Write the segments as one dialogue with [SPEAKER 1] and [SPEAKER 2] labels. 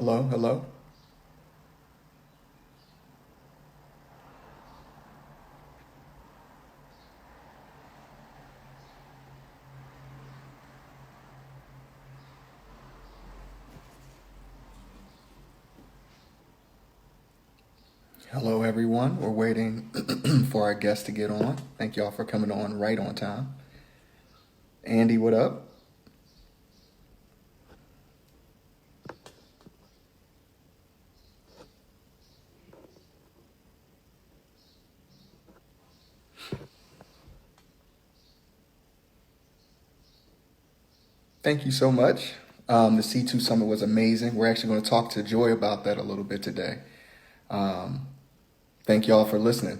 [SPEAKER 1] Hello, hello. Hello, everyone. We're waiting for our guest to get on. Thank y'all for coming on right on time. Andy, what up? Thank you so much. The C2 Summit was amazing. We're actually going to talk to Joy about that a little bit today. Um, Thank y'all for listening.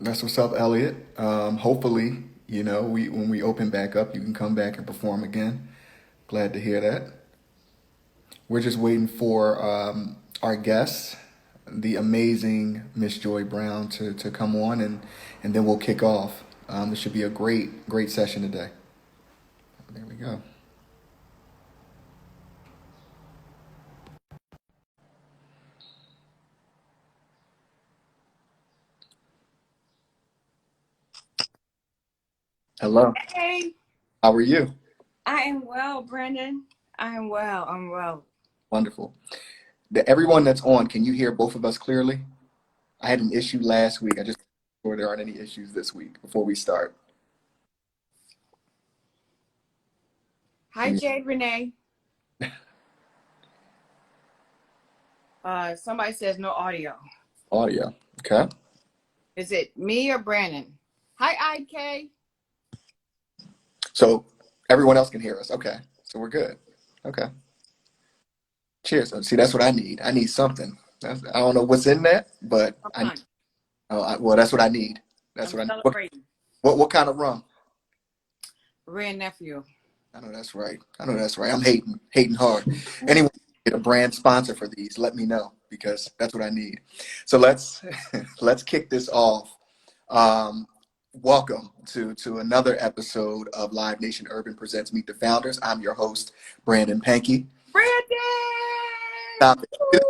[SPEAKER 1] That's what's up, Elliot. Hopefully, when we open back up, you can come back and perform again. Glad to hear that. We're just waiting for our guest, the amazing Miss Joi Brown, to come on, and then we'll kick off. This should be a great session today. There we go. Hello.
[SPEAKER 2] Hey,
[SPEAKER 1] How are you?
[SPEAKER 2] I am well, Brandon. I am well. I'm well.
[SPEAKER 1] Wonderful. Everyone that's on, can you hear both of us clearly? I had an issue last week. I just sure there aren't any issues this week before we start.
[SPEAKER 2] Hi, Jade Renee. Somebody says no audio.
[SPEAKER 1] Audio. Okay.
[SPEAKER 2] Is it me or Brandon? Hi, IK.
[SPEAKER 1] So everyone else can hear us. Okay. So we're good. Okay. Cheers. See, that's what I need. I need something. I don't know what's in that, but
[SPEAKER 2] Come
[SPEAKER 1] I,
[SPEAKER 2] on.
[SPEAKER 1] oh, well, that's what I need. That's
[SPEAKER 2] I'm
[SPEAKER 1] what I need.
[SPEAKER 2] celebrating.
[SPEAKER 1] What kind of rum?
[SPEAKER 2] Ray nephew.
[SPEAKER 1] I know that's right. I know that's right. I'm hating hard. Anyone get a brand sponsor for these, let me know because that's what I need. So let's let's kick this off. Um, Welcome to another episode of Live Nation Urban Presents Meet the Founders. I'm your host, Brandon Pankey.
[SPEAKER 2] Brandon!
[SPEAKER 1] Stop it.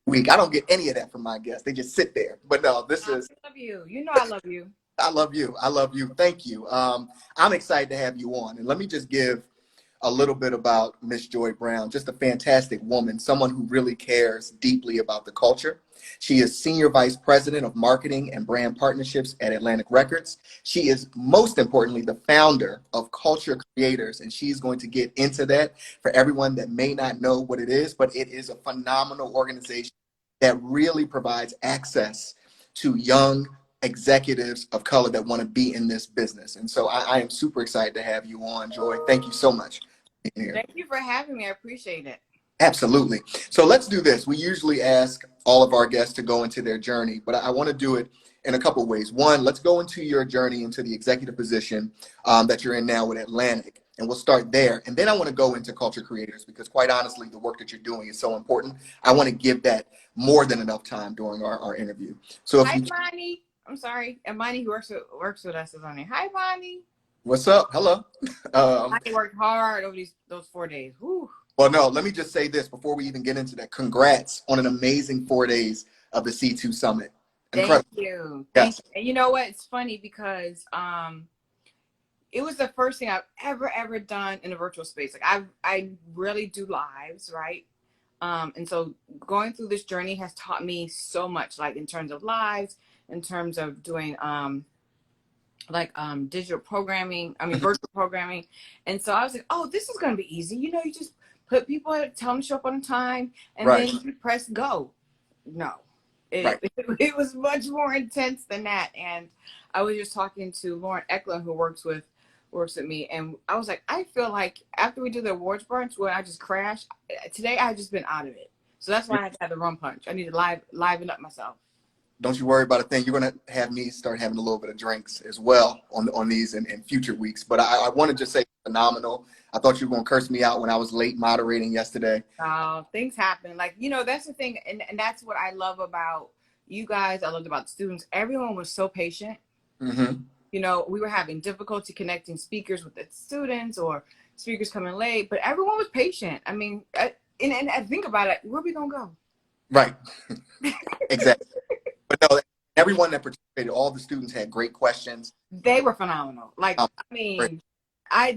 [SPEAKER 1] Week. I don't get any of that from my guests. They just sit there. But no, this
[SPEAKER 2] I
[SPEAKER 1] is
[SPEAKER 2] love you. You know I love you.
[SPEAKER 1] I love you. I love you. Thank you. I'm excited to have you on. And let me just give a little bit about Miss Joi Brown, just a fantastic woman, someone who really cares deeply about the culture. She is Senior Vice President of Marketing and Brand Partnerships at Atlantic Records. She is most importantly the founder of Culture Creators, and she's going to get into that for everyone that may not know what it is, but it is a phenomenal organization that really provides access to young executives of color that want to be in this business. And so I am super excited to have you on, Joy. Thank you so much for being here.
[SPEAKER 2] Thank you for having me. I appreciate it.
[SPEAKER 1] Absolutely. So let's do this. We usually ask all of our guests to go into their journey, but I want to do it in a couple of ways. One, let's go into your journey into the executive position that you're in now with Atlantic. And we'll start there. And then I want to go into culture creators because quite honestly, the work that you're doing is so important. I want to give that more than enough time during our interview. So if
[SPEAKER 2] Hi,
[SPEAKER 1] you,
[SPEAKER 2] Bonnie. I'm sorry. And Bonnie who works with us is on here. Hi, Bonnie.
[SPEAKER 1] what's up? Hello.
[SPEAKER 2] I worked hard over those 4 days. Whew.
[SPEAKER 1] Well, no, let me just say this before we even get into that. Congrats on an amazing 4 days of the C2 Summit.
[SPEAKER 2] Thank
[SPEAKER 1] Incredible.
[SPEAKER 2] you. Thank
[SPEAKER 1] Yes.
[SPEAKER 2] you. And you know what? It's funny because it was the first thing I've ever done in a virtual space. Like I really do lives, right? And so going through this journey has taught me so much, like in terms of lives, in terms of doing digital programming, virtual programming. And so I was like, oh, this is gonna be easy. You know, you just put people, tell them to show up on time, and
[SPEAKER 1] Right.
[SPEAKER 2] then you press go. No,
[SPEAKER 1] Right.
[SPEAKER 2] it was much more intense than that. And I was just talking to Lauren Eklund, who works with works with me, and I was like, I feel like after we do the awards brunch when I just crashed, today I've just been out of it. So that's why I had to have the rum punch. I need to liven up myself.
[SPEAKER 1] Don't you worry about a thing. You're going to have me start having a little bit of drinks as well on these in future weeks. But I want to just say phenomenal. I thought you were going to curse me out when I was late moderating yesterday.
[SPEAKER 2] Things happen. Like, that's the thing. And that's what I love about you guys. I loved about the students. Everyone was so patient.
[SPEAKER 1] Mm-hmm.
[SPEAKER 2] We were having difficulty connecting speakers with the students or speakers coming late, but everyone was patient. I mean, and I think about it, where are we going to go?
[SPEAKER 1] Right. Exactly. But no, everyone that participated, all the students had great questions.
[SPEAKER 2] They were phenomenal. Like, I
[SPEAKER 1] Great.
[SPEAKER 2] mean,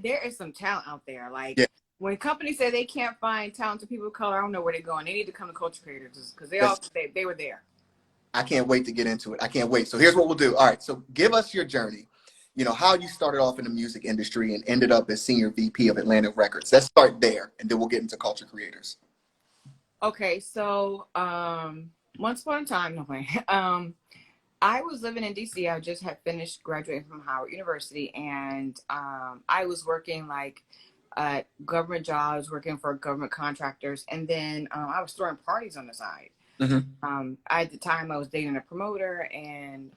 [SPEAKER 2] there is some talent out there. Like,
[SPEAKER 1] Yeah.
[SPEAKER 2] when companies say they can't find talented people of color, I don't know where they're going. They need to come to Culture Creators because they were there.
[SPEAKER 1] I can't wait to get into it. I can't wait. So here's what we'll do. All right. So give us your journey. How you started off in the music industry and ended up as senior VP of Atlantic Records. Let's start there, and then we'll get into Culture Creators.
[SPEAKER 2] Okay. So, once upon a time, no way. I was living in DC. I just had finished graduating from Howard University, and I was working like government jobs, working for government contractors, and then I was throwing parties on the side.
[SPEAKER 1] Mm-hmm.
[SPEAKER 2] At the time, I was dating a promoter and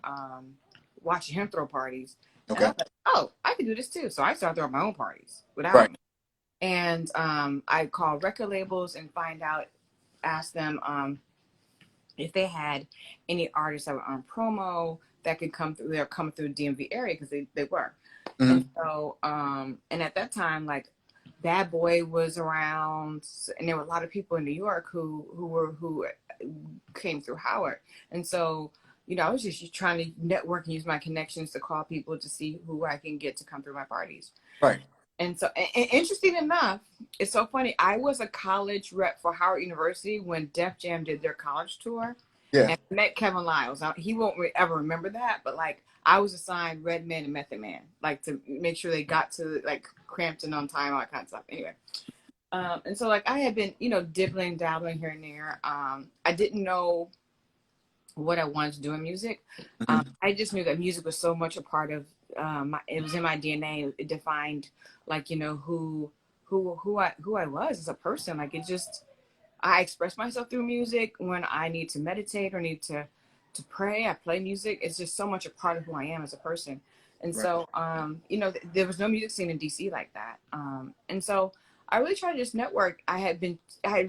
[SPEAKER 2] watching him throw parties. And I
[SPEAKER 1] Okay.
[SPEAKER 2] was like, oh, I can do this too. So I started throwing my own parties without
[SPEAKER 1] Right.
[SPEAKER 2] him. And I called record labels and ask them if they had any artists that were on promo that could come through. They're coming through the DMV area because they were.
[SPEAKER 1] Mm-hmm.
[SPEAKER 2] And so, and at that time, like Bad Boy was around, and there were a lot of people in New York who came through Howard. And so, I was just trying to network and use my connections to call people to see who I can get to come through my parties.
[SPEAKER 1] Right.
[SPEAKER 2] And so, and interesting enough, it's so funny. I was a college rep for Howard University when Def Jam did their college tour,
[SPEAKER 1] Yeah.
[SPEAKER 2] and I met Kevin Liles. Now, he won't ever remember that, but like I was assigned Redman and Method Man, like to make sure they got to like Crampton on time, all that kind of stuff. Anyway, and so like I had been, dibbling, dabbling here and there. I didn't know what I wanted to do in music.
[SPEAKER 1] Mm-hmm.
[SPEAKER 2] I just knew that music was so much a part of it was in my DNA. It defined like who I was as a person. Like I express myself through music when I need to meditate or need to pray. I play music. It's just so much a part of who I am as a person. And
[SPEAKER 1] Right.
[SPEAKER 2] so there was no music scene in DC like that. And so I really tried to just network. I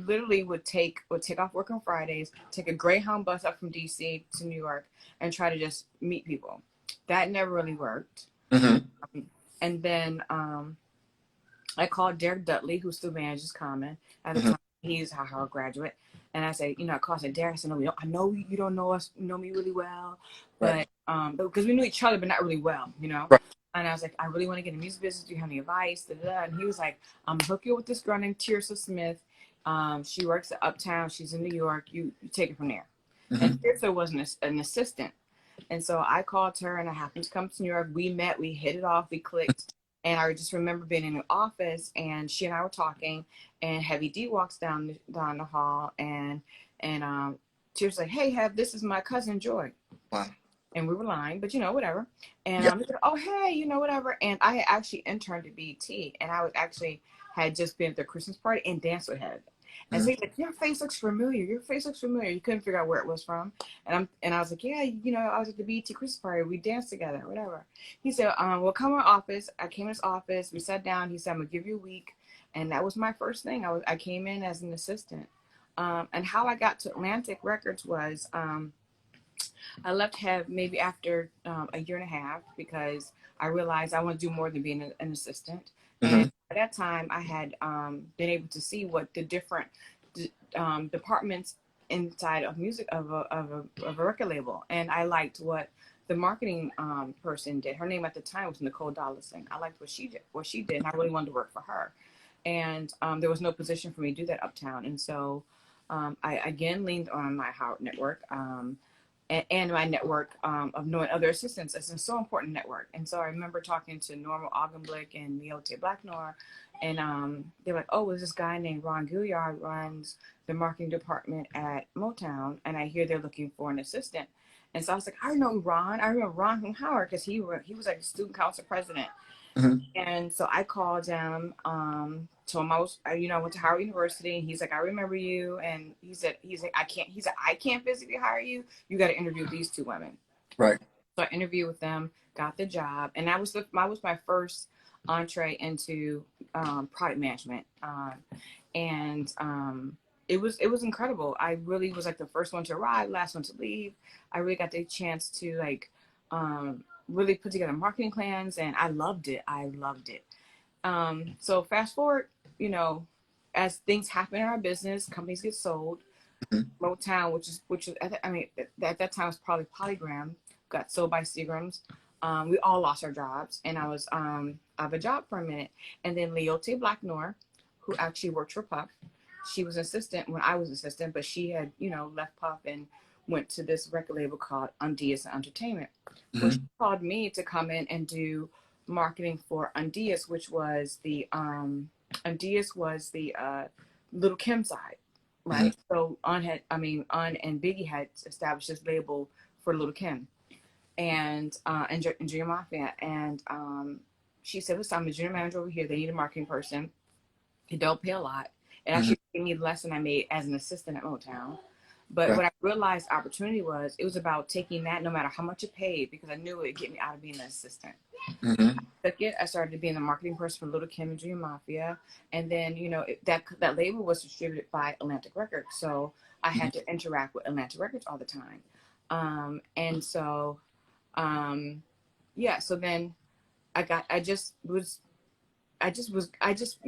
[SPEAKER 2] literally would take off work on Fridays, take a Greyhound bus up from DC to New York, and try to just meet people. That never really worked.
[SPEAKER 1] Mm-hmm.
[SPEAKER 2] And then I called Derek Dudley, who still manages Common at the
[SPEAKER 1] Mm-hmm.
[SPEAKER 2] time. He's a Howard graduate. And I said, I called and Derek. I said, no, I know you don't know me really well,
[SPEAKER 1] Right.
[SPEAKER 2] but because we knew each other, but not really well.
[SPEAKER 1] Right.
[SPEAKER 2] And I was like, I really want to get in the music business. Do you have any advice? Da, da, da. And he was like, I'm gonna hook you with this girl named Tirsa Smith. She works at Uptown. She's in New York. You take it from there.
[SPEAKER 1] Mm-hmm.
[SPEAKER 2] And Tirsa was an assistant. And so I called her and I happened to come to New York. We met, we hit it off, we clicked. And I just remember being in the office and she and I were talking and Heavy D walks down the hall and she was like, hey, this is my cousin Joi.
[SPEAKER 1] Wow.
[SPEAKER 2] And we were lying, but whatever. And
[SPEAKER 1] Yeah.
[SPEAKER 2] oh, hey, whatever. And I actually interned at BT and I had just been at their Christmas party and danced with Head. And so he's like, your face looks familiar. Your face looks familiar. You couldn't figure out where it was from. And I was like, yeah, I was at the BT Christmas party. We danced together, whatever. He said, well, come to our office. I came to his office. We sat down. He said, I'm going to give you a week. And that was my first thing. I came in as an assistant. And how I got to Atlantic Records was I left Hev maybe after a year and a half because I realized I want to do more than being an assistant.
[SPEAKER 1] Mm-hmm.
[SPEAKER 2] And at that time, I had been able to see what the different departments inside of music of a record label, and I liked what the marketing person did. Her name at the time was Nicole Dollison. I liked what she did, and I really wanted to work for her. And there was no position for me to do that Uptown, and so I again leaned on my Howard network. And my network of knowing other assistants. It's a so important network. And so I remember talking to Norma Augenblick and Miote Blacknor, and they're like, oh, there's this guy named Ron Gilliard runs the marketing department at Motown, and I hear they're looking for an assistant. And so I was like, I know Ron. I remember Ron from Howard because he was like a student council president.
[SPEAKER 1] Mhm.
[SPEAKER 2] And so I called him, told him I went to Howard University. And he's like, I remember you. And he said, I can't physically hire you. You got to interview these two women.
[SPEAKER 1] Right.
[SPEAKER 2] So I interviewed with them, got the job, and that was my first entree into product management. And it was incredible. I really was like the first one to arrive, last one to leave. I really got the chance to like really put together marketing plans, and I loved it. I loved it. So fast forward, you know, as things happen in our business, companies get sold.
[SPEAKER 1] Mhm.
[SPEAKER 2] Motown, which is I mean at that time was probably Polygram, got sold by Seagrams. We all lost our jobs, and I was out of a job for a minute. And then Leote Blacknor, who actually worked for Puff, she was assistant when I was assistant, but she had left Puff and went to this record label called Undies Entertainment. Well, she
[SPEAKER 1] Mhm.
[SPEAKER 2] called me to come in and do marketing for Undies, which was the Little Kim side,
[SPEAKER 1] Mhm.
[SPEAKER 2] right? So Un and Biggie had established this label for Little Kim and Junior Mafia, and she said, "Listen, I'm the junior manager over here. They need a marketing person. It don't pay a lot. It
[SPEAKER 1] Mhm.
[SPEAKER 2] actually paid me less than I made as an assistant at Motown." But
[SPEAKER 1] Right.
[SPEAKER 2] what I realized opportunity was, it was about taking that no matter how much it paid, because I knew it would get me out of being an assistant.
[SPEAKER 1] Mhm.
[SPEAKER 2] Took it. I started being the marketing person for Little Kim and Junior Mafia, and then that label was distributed by Atlantic Records, so I
[SPEAKER 1] Mhm.
[SPEAKER 2] had to interact with Atlantic Records all the time. And so yeah, so then I just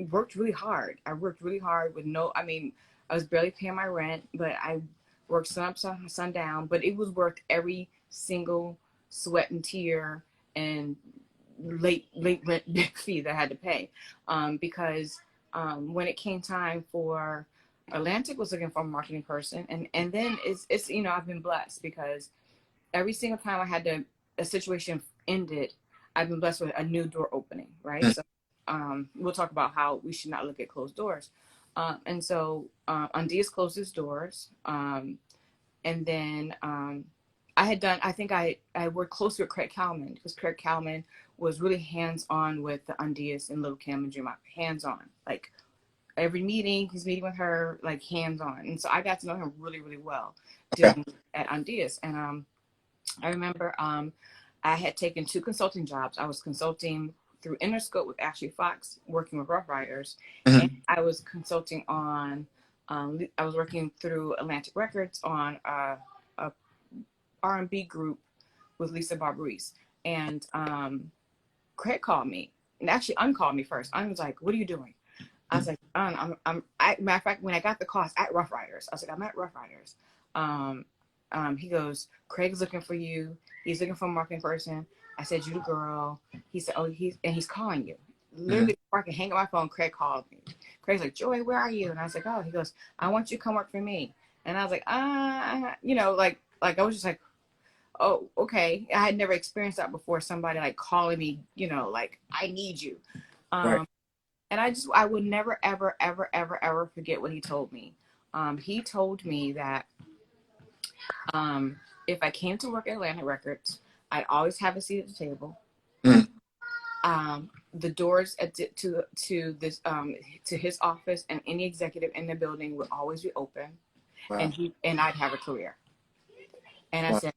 [SPEAKER 2] worked really hard. I worked really hard with I was barely paying my rent, but I worked sun up, sundown, but it was worth every single sweat and tear and late rent fee that I had to pay. Because when it came time for Atlantic was looking for a marketing person, and then it's I've been blessed because every single time a situation ended, I've been blessed with a new door opening, right?
[SPEAKER 1] Mhm.
[SPEAKER 2] So we'll talk about how we should not look at closed doors. And so Undies closed its doors. And then I worked closely with Craig Kalman, because Craig Kalman was really hands-on with the Undies and Little Kim and Dream Up, hands-on. Like every meeting, he's meeting with her, like hands-on. And so I got to know him really, really well
[SPEAKER 1] Okay.
[SPEAKER 2] dealing at Undies. And I remember I had taken two consulting jobs. I was consulting through Interscope with Ashley Fox, working with Rough Riders, and
[SPEAKER 1] Mhm.
[SPEAKER 2] I was consulting on. I was working through Atlantic Records on a R&B group with Lisa Barbarese, and Craig called me, and actually uncalled me first. I was like, "What are you doing?" I was like, matter of fact, when I got the call, I was at Rough Riders. I was like, I'm at Rough Riders. He goes, Craig's looking for you. He's looking for a marketing person. I said, you the girl. He said, oh, he's calling you.
[SPEAKER 1] Mhm.
[SPEAKER 2] Literally, before I can hang up my phone, Craig called me. Craig's like, Joy, where are you? And I was like, oh, he goes, I want you to come work for me. And I was like, like I was just like, oh, okay. I had never experienced that before. Somebody like calling me, like, I need you.
[SPEAKER 1] Right.
[SPEAKER 2] Um, and I would never, ever, ever, ever, ever forget what he told me. He told me that um, if I came to work at Atlantic Records, I'd always have a seat at the table.
[SPEAKER 1] Mhm.
[SPEAKER 2] The doors to this to his office and any executive in the building would always be open,
[SPEAKER 1] Wow.
[SPEAKER 2] and I'd have a career. And I
[SPEAKER 1] Wow.
[SPEAKER 2] said,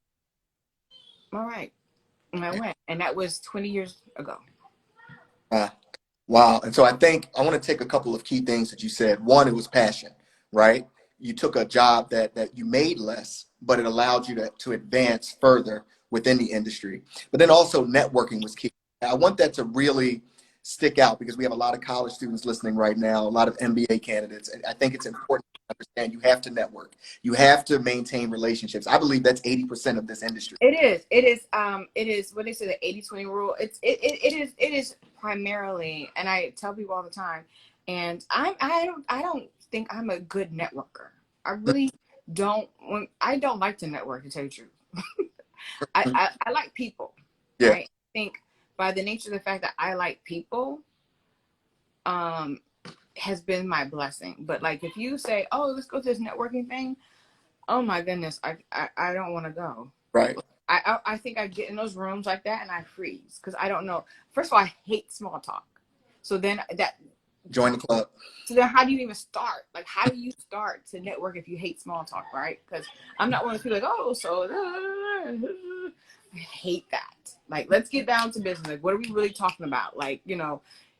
[SPEAKER 2] all right, and I went, and that was 20 years ago.
[SPEAKER 1] Wow. Wow. And so I think I want to take a couple of key things that you said. One, it was passion, right? You took a job that you made less, but it allowed you to advance further within the industry. But then also networking was key. I want that to really stick out because we have a lot of college students listening right now, a lot of MBA candidates. And I think it's important to understand you have to network. You have to maintain relationships. I believe that's 80% of this industry.
[SPEAKER 2] It is. It is what they say, the 80-20 rule. It is primarily, and I tell people all the time, and I don't think I'm a good networker. I really don't. I don't like to network, to tell you the truth. I like people,
[SPEAKER 1] Yeah.
[SPEAKER 2] right? I think by the nature of the fact that I like people, um, has been my blessing. But like if you say, oh, let's go to this networking thing, oh my goodness, I don't want to go.
[SPEAKER 1] Right.
[SPEAKER 2] I think I get in those rooms like that and I freeze because I don't know. First of all, I hate small talk. So then that
[SPEAKER 1] Join the club.
[SPEAKER 2] So then how do you even start? Like, how do you start to network if you hate small talk, right? Because I'm not one of those people like, oh, so I hate that. Like, let's get down to business. Like, what are we really talking about? Like,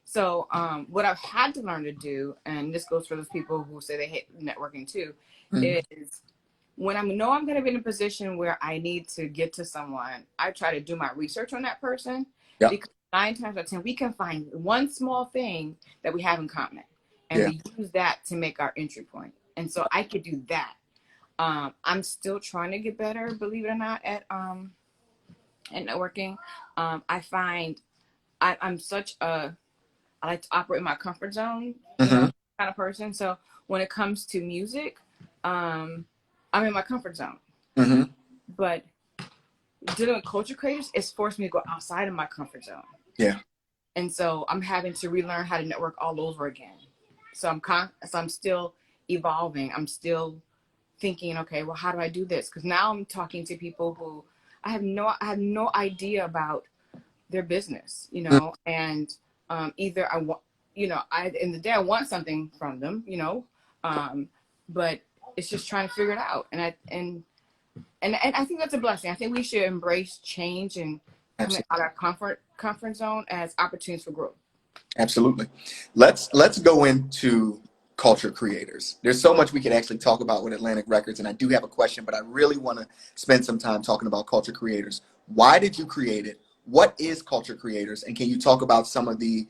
[SPEAKER 2] so what I've had to learn to do, and this goes for those people who say they hate networking too,
[SPEAKER 1] Mm-hmm.
[SPEAKER 2] is when I know I'm going to be in a position where I need to get to someone, I try to do my research on that person.
[SPEAKER 1] Yep.
[SPEAKER 2] Because 9 times out of 10, we can find one small thing that we have in common. And we use that to make our entry point. And so I could do that. I'm still trying to get better, believe it or not, at networking. I find I'm such a, I like to operate in my comfort zone,
[SPEAKER 1] Mm-hmm.
[SPEAKER 2] kind of person. So when it comes to music, I'm in my comfort zone.
[SPEAKER 1] Mm-hmm.
[SPEAKER 2] But dealing with culture creators, it's forced me to go outside of my comfort zone.
[SPEAKER 1] Yeah.
[SPEAKER 2] And so I'm having to relearn how to network all over again. So I'm still evolving. I'm still thinking, okay, well, how do I do this? Because now I'm talking to people who I have no idea about their business, and either I want, in the day I want something from them, but it's just trying to figure it out. And I think that's a blessing. I think we should embrace change and coming out of our comfort zone as opportunities for growth.
[SPEAKER 1] Absolutely. Let's go into culture creators. There's so much we could actually talk about with Atlantic Records, and I do have a question, but I really want to spend some time talking about culture creators. Why did you create it? What is culture creators? And can you talk about some of the,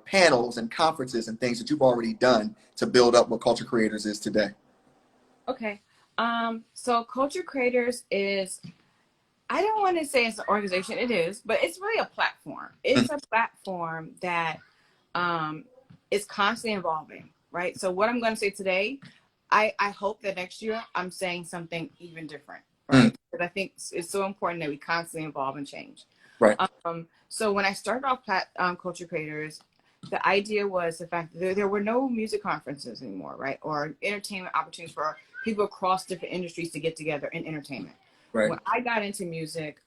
[SPEAKER 1] panels and conferences and things that you've already done to build up what culture creators is today?
[SPEAKER 2] Okay. So culture creators is, I don't want to say it's an organization. It is, but it's really a platform. It's a platform that is constantly evolving, right? So what I'm going to say today, I hope that next year I'm saying something even different, right? Because I think it's so important that we constantly evolve and change.
[SPEAKER 1] Right.
[SPEAKER 2] So when I started off Culture Creators, the idea was the fact that there were no music conferences anymore, right? Or entertainment opportunities for people across different industries to get together in entertainment.
[SPEAKER 1] Right.
[SPEAKER 2] When I got into music,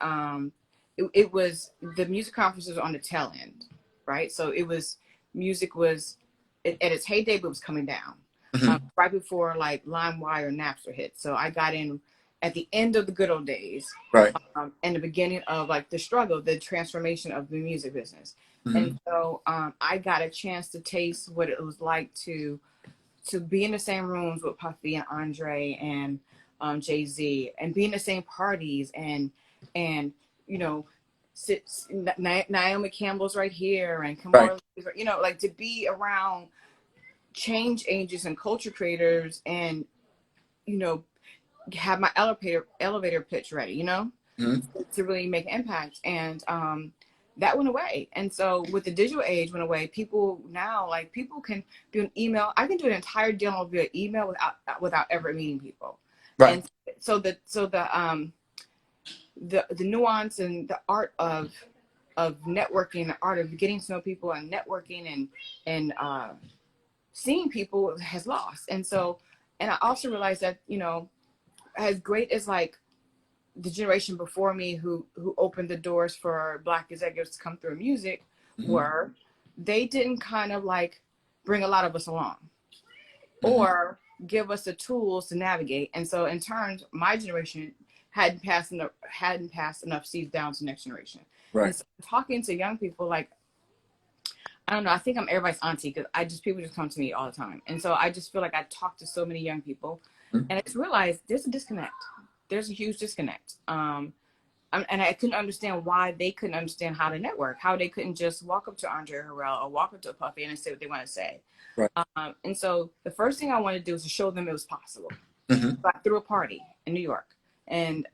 [SPEAKER 2] it was the music conferences on the tail end, right? So music was at its heyday, but it was coming down right before like LimeWire or Napster hit. So I got in at the end of the good old days,
[SPEAKER 1] right,
[SPEAKER 2] and the beginning of like the struggle, the transformation of the music business. And so I got a chance to taste what it was like to be in the same rooms with Puffy and Andre and Jay-Z, and be in the same parties and Naomi Campbell's right here and Kamora, right. Like to be around change agents and culture creators and have my elevator pitch ready, to really make an impact. And that went away. And so with the digital age went away, people now, like, people can do an email. I can do an entire deal via email without ever meeting people. Right. And so the nuance and the art of networking, the art of getting to know people and networking and seeing people has lost. And so, and I also realized that, as great as like the generation before me who opened the doors for Black executives to come through music were, they didn't kind of like bring a lot of us along or give us the tools to navigate. And so in turn, my generation hadn't passed enough seeds down to the next generation. Right. And so talking to young people, like, I don't know, I think I'm everybody's auntie because people just come to me all the time. And so I just feel like I talk to so many young people and I just realized there's a disconnect. There's a huge disconnect. And I couldn't understand why they couldn't understand how to network, how they couldn't just walk up to Andre Harrell or walk up to Puffy and say what they want to say. Right. And so the first thing I wanted to do was to show them it was possible. So I threw a party in New York. And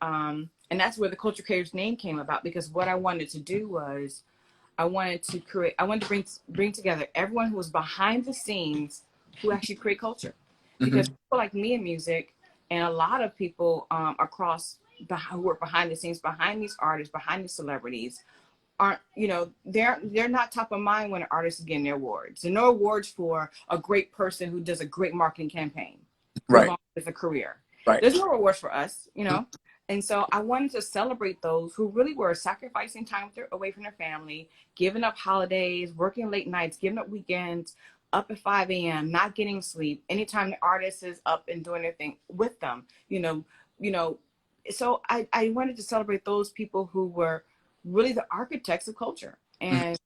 [SPEAKER 2] that's where the Culture Creators name came about, because what I wanted to do was I wanted to bring together everyone who was behind the scenes who actually create culture. Because people like me in music and a lot of people who work behind the scenes, behind these artists, behind these celebrities, aren't, they're not top of mind when an artist is getting their awards. There are no awards for a great person who does a great marketing campaign. Right. With a career. Right. There's no awards for us, And so I wanted to celebrate those who really were sacrificing time away from their family, giving up holidays, working late nights, giving up weekends, up at 5 a.m., not getting sleep. Anytime the artist is up and doing their thing with them, you know. So I wanted to celebrate those people who were really the architects of culture.
[SPEAKER 1] Mhm.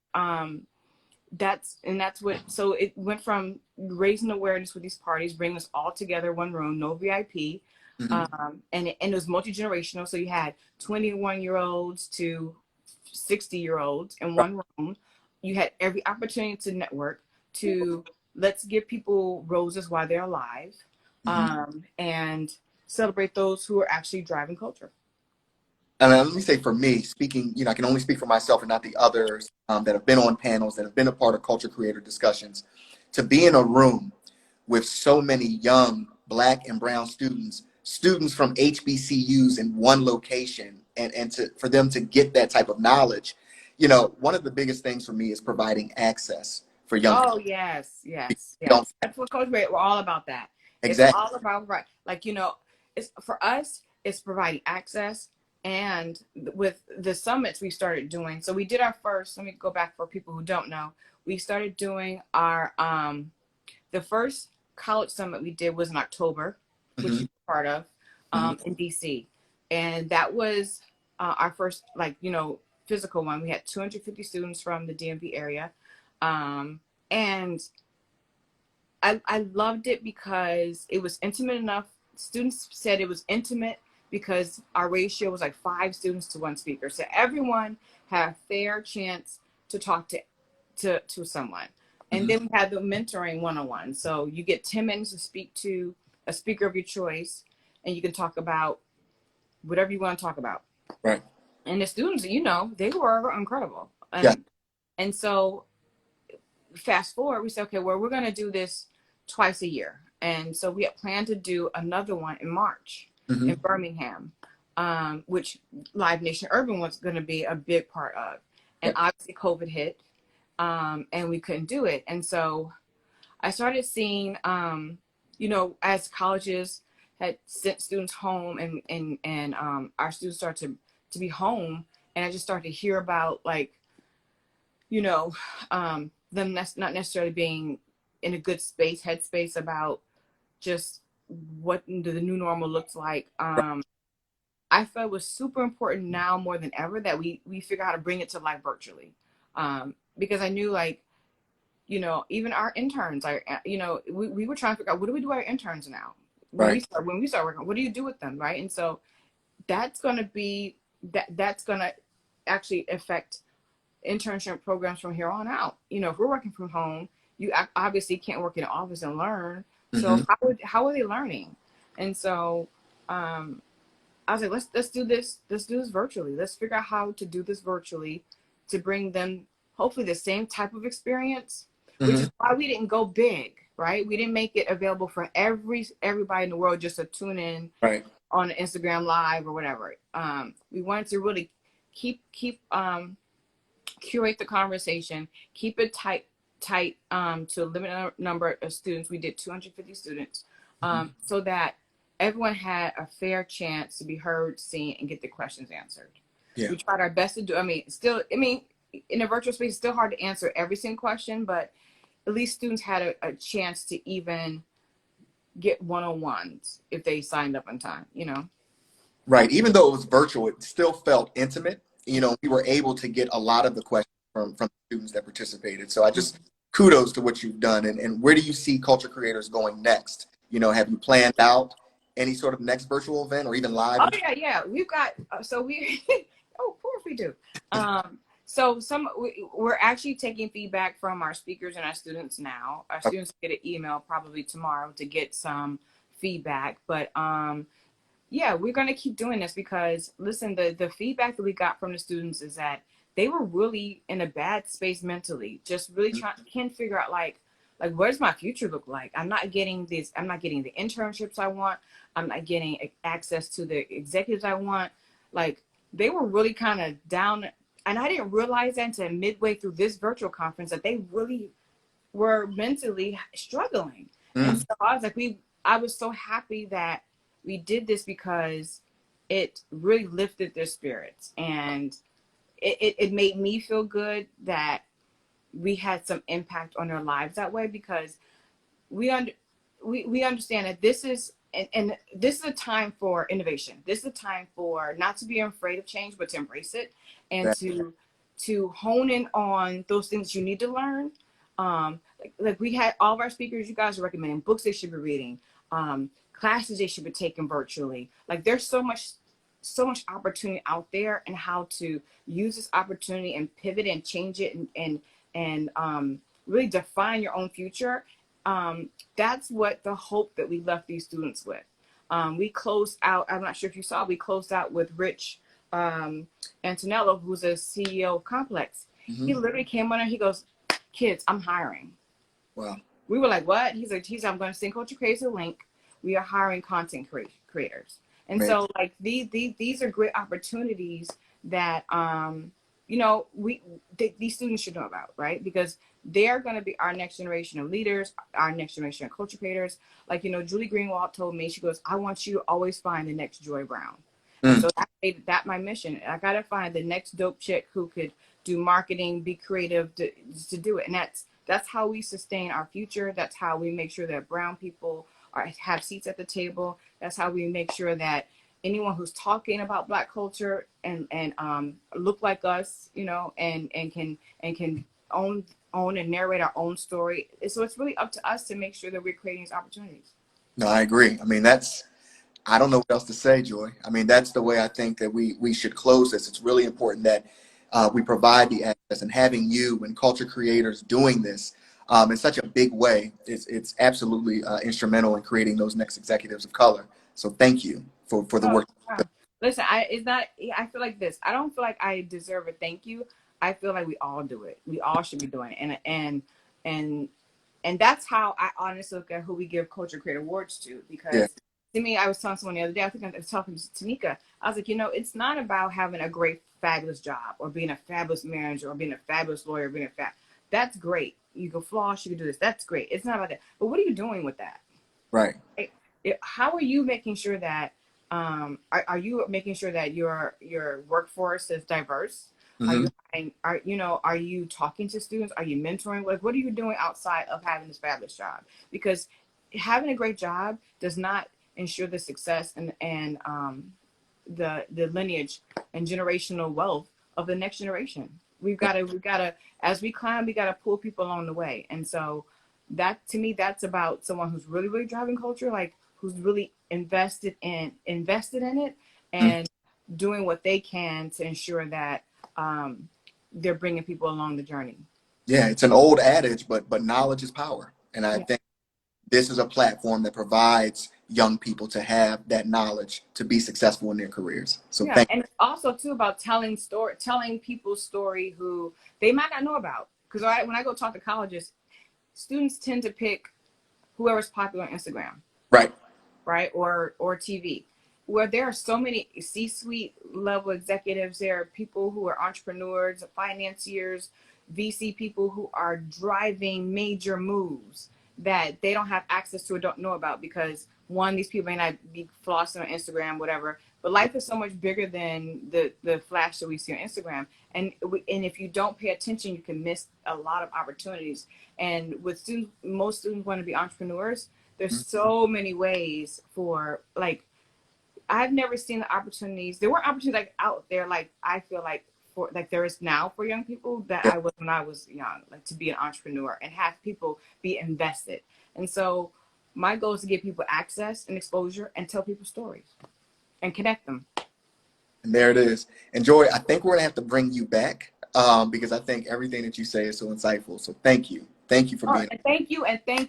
[SPEAKER 2] And that's what, so it went from raising awareness with these parties, bringing us all together, one room, no VIP.
[SPEAKER 1] Mhm.
[SPEAKER 2] And it was multi-generational. So you had 21-year-olds to 60-year-olds in
[SPEAKER 1] Right.
[SPEAKER 2] one room. You had every opportunity to network, to let's give people roses while they're alive,
[SPEAKER 1] Mhm.
[SPEAKER 2] and celebrate those who are actually driving culture.
[SPEAKER 1] And let me say, for me, speaking, I can only speak for myself and not the others that have been on panels, that have been a part of culture creator discussions. To be in a room with so many young Black and brown students from HBCUs in one location, and for them to get that type of knowledge, one of the biggest things for me is providing access for young people.
[SPEAKER 2] Oh yes, yes,
[SPEAKER 1] You don't
[SPEAKER 2] yes. That's what Coach Ray, we're all about that. It's
[SPEAKER 1] exactly.
[SPEAKER 2] all about, right. Like, it's for us, it's providing access. And with the summits we started doing, so we did our first, let me go back for people who don't know. We started doing our the first college summit we did was in October, which
[SPEAKER 1] Hmm.
[SPEAKER 2] you were part of,
[SPEAKER 1] Hmm.
[SPEAKER 2] in DC. And that was our first, like, physical one. We had 250 students from the DMV area. And I loved it because it was intimate enough. Students said it was intimate because our ratio was like 5 students to 1 speaker. So everyone had a fair chance to talk to someone. And
[SPEAKER 1] Hmm.
[SPEAKER 2] then we had the mentoring one-on-one. So you get 10 minutes to speak to a speaker of your choice, and you can talk about whatever you want to talk about.
[SPEAKER 1] Right.
[SPEAKER 2] And the students, they were incredible.
[SPEAKER 1] Yeah.
[SPEAKER 2] And so fast forward, we said, okay, well, we're going to do this twice a year. And so we had planned to do another one in March
[SPEAKER 1] Hmm.
[SPEAKER 2] in Birmingham, which Live Nation Urban was going to be a big part of. And
[SPEAKER 1] Yeah.
[SPEAKER 2] obviously COVID hit, and we couldn't do it. And so I started seeing, as colleges had sent students home, and our students started to be home. And I just started to hear about, like, you know, them not necessarily being in a good headspace about just what the new normal looks like. I felt it was super important now more than ever that we figure out how to bring it to life virtually, because I knew, like, even our interns, we were trying to figure out, what do we do with our interns now
[SPEAKER 1] Right.
[SPEAKER 2] when we start working, what do you do with them, right? And so that's going to be that's going to actually affect internship programs from here on out. If we're working from home, you obviously can't work in an office and learn. So
[SPEAKER 1] Hmm.
[SPEAKER 2] how are they learning? And so I was like, let's do this. Let's do this virtually. Let's figure out how to do this virtually to bring them hopefully the same type of experience, which
[SPEAKER 1] Hmm.
[SPEAKER 2] is why we didn't go big, right? We didn't make it available for everybody in the world just to tune in
[SPEAKER 1] Right.
[SPEAKER 2] on Instagram Live or whatever. We wanted to really keep curate the conversation, keep it tight to a limited number of students. We did 250 students,
[SPEAKER 1] Hmm.
[SPEAKER 2] so that everyone had a fair chance to be heard, seen, and get the questions answered.
[SPEAKER 1] Yeah.
[SPEAKER 2] We tried our best to do. In a virtual space, it's still hard to answer every single question, but at least students had a chance to even get one-on-ones if they signed up on time.
[SPEAKER 1] Right. Even though it was virtual, it still felt intimate. We were able to get a lot of the questions from the students that participated. So I just kudos to what you've done. And where do you see culture creators going next? Have you planned out any sort of next virtual event or even live?
[SPEAKER 2] Oh yeah. We've got so we oh, of course we do. So we're actually taking feedback from our speakers and our students now. Our students get an email probably tomorrow to get some feedback. But yeah, we're gonna keep doing this because, listen, the feedback that we got from the students is that they were really in a bad space mentally, just really can't figure out, like what does my future look like? I'm not getting the internships I want. I'm not getting access to the executives I want. Like, they were really kind of down, and I didn't realize that until midway through this virtual conference that they really were mentally struggling. And
[SPEAKER 1] Mm.
[SPEAKER 2] so I was like, I was so happy that we did this because it really lifted their spirits, and it made me feel good that we had some impact on their lives that way, because we under we understand that this is and this is a time for innovation. This is a time for not to be afraid of change, but to embrace it, and
[SPEAKER 1] That,
[SPEAKER 2] to hone in on those things you need to learn. Like we had all of our speakers, you guys are recommending books they should be reading, classes they should be taking virtually. Like there's so much opportunity out there, and how to use this opportunity and pivot and change it, and really define your own future. That's what the hope that we left these students with. We closed out, I'm not sure if you saw, we closed out with Rich Antonello, who's a CEO of Complex. He literally came on and he goes, kids, I'm hiring.
[SPEAKER 1] wow.
[SPEAKER 2] We were like, what? He's like, I'm going to send Culture Creators a link. We are hiring content creators. And
[SPEAKER 1] Amazing.
[SPEAKER 2] so like these are great opportunities that, these students should know about, right? Because they're going to be our next generation of leaders, our next generation of culture creators. Like, Julie Greenwald told me, she goes, I want you to always find the next Joi Brown. And so that's my mission. I got to find the next dope chick who could do marketing, be creative to do it. And that's how we sustain our future. That's how we make sure that brown people have seats at the table. That's how we make sure that anyone who's talking about Black culture and look like us, and can own and narrate our own story. So it's really up to us to make sure that we're creating these opportunities.
[SPEAKER 1] No, I agree. I mean, I don't know what else to say, Joi. I mean, that's the way I think that we should close this. It's really important that we provide the access, and having you and culture creators doing this in such a big way, it's absolutely instrumental in creating those next executives of color. So thank you for the work.
[SPEAKER 2] Wow. Listen, I feel like this. I don't feel like I deserve a thank you. I feel like we all do it. We all should be doing it. And that's how I honestly look at who we give Culture Creator Awards to. Because to me, I was telling someone the other day, I think I was talking to Tanika, I was like, it's not about having a great, fabulous job, or being a fabulous manager, or being a fabulous lawyer, that's great. You can floss, you can do this. That's great. It's not about that. But what are you doing with that?
[SPEAKER 1] Right.
[SPEAKER 2] How are you making sure that are you making sure that your workforce is diverse? Are you talking to students? Are you mentoring? Like, what are you doing outside of having this fabulous job? Because having a great job does not ensure the success and the lineage and generational wealth of the next generation. We've got to, as we climb, we got to pull people along the way. And so that, to me, that's about someone who's really, really driving culture, like who's really invested in it, and doing what they can to ensure that they're bringing people along the journey.
[SPEAKER 1] Yeah, it's an old adage, but knowledge is power. And I think this is a platform that provides young people to have that knowledge to be successful in their careers. So
[SPEAKER 2] and also too about telling people's story who they might not know about. Because when I go talk to colleges, students tend to pick whoever's popular on Instagram. Right. Or TV, where there are so many C-suite level executives. There are people who are entrepreneurs, financiers, VC people who are driving major moves that they don't have access to or don't know about, because one, these people may not be flossing on Instagram, whatever, but life is so much bigger than the flash that we see on Instagram. And if you don't pay attention, you can miss a lot of opportunities. And with students, most students want to be entrepreneurs. There's so many ways for, like, I've never seen the opportunities. There weren't opportunities like out there, like I feel like for like there is now for young people that I was when I was young, like to be an entrepreneur and have people be invested. And so my goal is to give people access and exposure and tell people stories and connect them.
[SPEAKER 1] And there it is. And Joi, I think we're gonna have to bring you back because I think everything that you say is so insightful. So thank you. Thank you for being.
[SPEAKER 2] And thank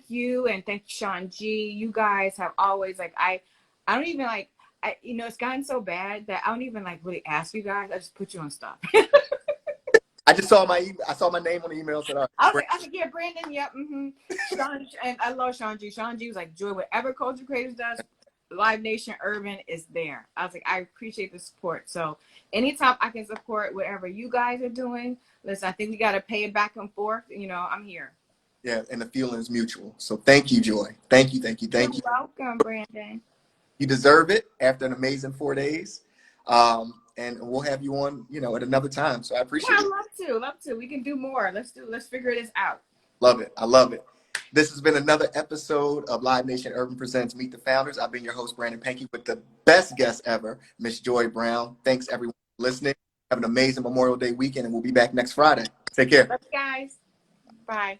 [SPEAKER 2] you, Sean G. You guys have always, like, I don't even like. It's gotten so bad that I don't even like really ask you guys. I just put you on stuff.
[SPEAKER 1] I just saw my name on the email. Said,
[SPEAKER 2] I was like, yeah, Brandon, yep, Sean, and I love Sean G. Sean G was like, Joi, whatever Culture Creators does, Live Nation Urban is there. I was like, I appreciate the support. So anytime I can support whatever you guys are doing, listen, I think we got to pay it back and forth. I'm here.
[SPEAKER 1] Yeah, and the feeling is mutual. So thank you, Joi. Thank you.
[SPEAKER 2] You're welcome, Brandon.
[SPEAKER 1] You deserve it after an amazing 4 days. And we'll have you on, you know, at another time. So I
[SPEAKER 2] Yeah,
[SPEAKER 1] appreciate
[SPEAKER 2] I'd
[SPEAKER 1] it.
[SPEAKER 2] love to. We can do more. Let's figure this out.
[SPEAKER 1] Love it. I love it. This has been another episode of Live Nation Urban Presents Meet the Founders. I've been your host, Brandon Pankey, with the best guest ever, Miss Joi Brown. Thanks, everyone, for listening. Have an amazing Memorial Day weekend, and we'll be back next Friday. Take care.
[SPEAKER 2] Love you guys. Bye.